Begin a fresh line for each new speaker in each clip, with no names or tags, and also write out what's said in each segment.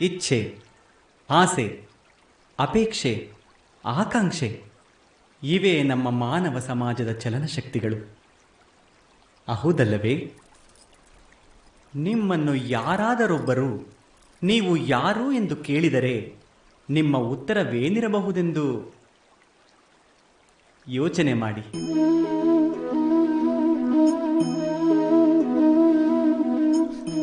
ಇಚ್ಛೆ, ಆಸೆ, ಅಪೇಕ್ಷೆ, ಆಕಾಂಕ್ಷೆ ಇವೇ ನಮ್ಮ ಮಾನವ ಸಮಾಜದ ಚಲನಶಕ್ತಿಗಳು. ಹೌದಲ್ಲವೇ? ನಿಮ್ಮನ್ನು ಯಾರಾದರೊಬ್ಬರು ನೀವು ಯಾರು ಎಂದು ಕೇಳಿದರೆ ನಿಮ್ಮ ಉತ್ತರವೇನಿರಬಹುದೆಂದು ಯೋಚನೆ ಮಾಡಿ.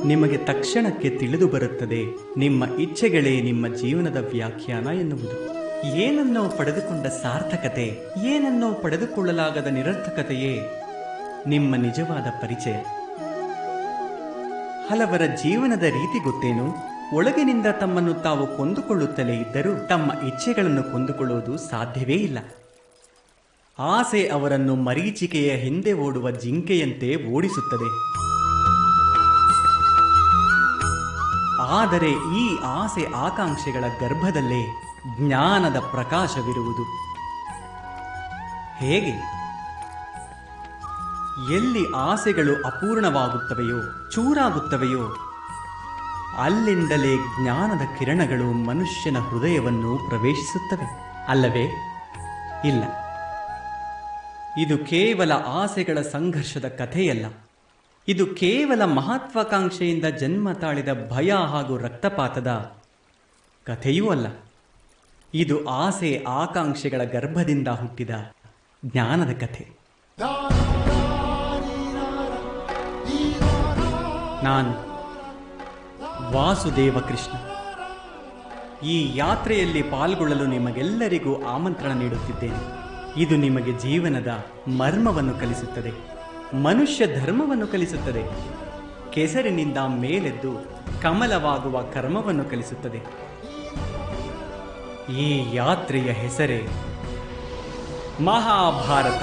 ನಿಮಗೆ ತಕ್ಷಣಕ್ಕೆ ತಿಳಿದು ಬರುತ್ತದೆ ನಿಮ್ಮ ಇಚ್ಛೆಗಳೇ ನಿಮ್ಮ ಜೀವನದ ವ್ಯಾಖ್ಯಾನ ಎನ್ನುವುದು. ಏನನ್ನೋ ಪಡೆದುಕೊಂಡ ಸಾರ್ಥಕತೆ, ಏನನ್ನೋ ಪಡೆದುಕೊಳ್ಳಲಾಗದ ನಿರರ್ಥಕತೆಯೇ ನಿಮ್ಮ ನಿಜವಾದ ಪರಿಚಯ. ಹಲವರ ಜೀವನದ ರೀತಿ ಗೊತ್ತೇನು? ಒಳಗಿನಿಂದ ತಮ್ಮನ್ನು ತಾವು ಕೊಂದುಕೊಳ್ಳುತ್ತಲೇ ಇದ್ದರೂ ತಮ್ಮ ಇಚ್ಛೆಗಳನ್ನು ಕೊಂದುಕೊಳ್ಳುವುದು ಸಾಧ್ಯವೇ ಇಲ್ಲ. ಆಸೆ ಅವರನ್ನು ಮರೀಚಿಕೆಯ ಹಿಂದೆ ಓಡುವ ಜಿಂಕೆಯಂತೆ ಓಡಿಸುತ್ತದೆ. ಆದರೆ ಈ ಆಸೆ ಆಕಾಂಕ್ಷೆಗಳ ಗರ್ಭದಲ್ಲೇ ಜ್ಞಾನದ ಪ್ರಕಾಶವಿರುವುದು. ಹೇಗೆ? ಎಲ್ಲಿ ಆಸೆಗಳು ಅಪೂರ್ಣವಾಗುತ್ತವೆಯೋ, ಚೂರಾಗುತ್ತವೆಯೋ, ಅಲ್ಲಿಂದಲೇ ಜ್ಞಾನದ ಕಿರಣಗಳು ಮನುಷ್ಯನ ಹೃದಯವನ್ನು ಪ್ರವೇಶಿಸುತ್ತವೆ ಅಲ್ಲವೇ? ಇಲ್ಲ, ಇದು ಕೇವಲ ಆಸೆಗಳ ಸಂಘರ್ಷದ ಕಥೆಯಲ್ಲ. ಇದು ಕೇವಲ ಮಹತ್ವಾಕಾಂಕ್ಷೆಯಿಂದ ಜನ್ಮ ತಾಳಿದ ಭಯ ಹಾಗೂ ರಕ್ತಪಾತದ ಕಥೆಯೂ ಅಲ್ಲ. ಇದು ಆಸೆ ಆಕಾಂಕ್ಷೆಗಳ ಗರ್ಭದಿಂದ ಹುಟ್ಟಿದ ಜ್ಞಾನದ ಕಥೆ. ನಾನು ವಾಸುದೇವ ಕೃಷ್ಣ ಈ ಯಾತ್ರೆಯಲ್ಲಿ ಪಾಲ್ಗೊಳ್ಳಲು ನಿಮಗೆಲ್ಲರಿಗೂ ಆಮಂತ್ರಣ ನೀಡುತ್ತಿದ್ದೇನೆ. ಇದು ನಿಮಗೆ ಜೀವನದ ಮರ್ಮವನ್ನು ಕಲಿಸುತ್ತದೆ, ಮನುಷ್ಯ ಧರ್ಮವನ್ನು ಕಲಿಸುತ್ತದೆ, ಕೆಸರಿನಿಂದ ಮೇಲೆದ್ದು ಕಮಲವಾಗುವ ಕರ್ಮವನ್ನು ಕಲಿಸುತ್ತದೆ. ಈ ಯಾತ್ರೆಯ ಹೆಸರೇ ಮಹಾಭಾರತ.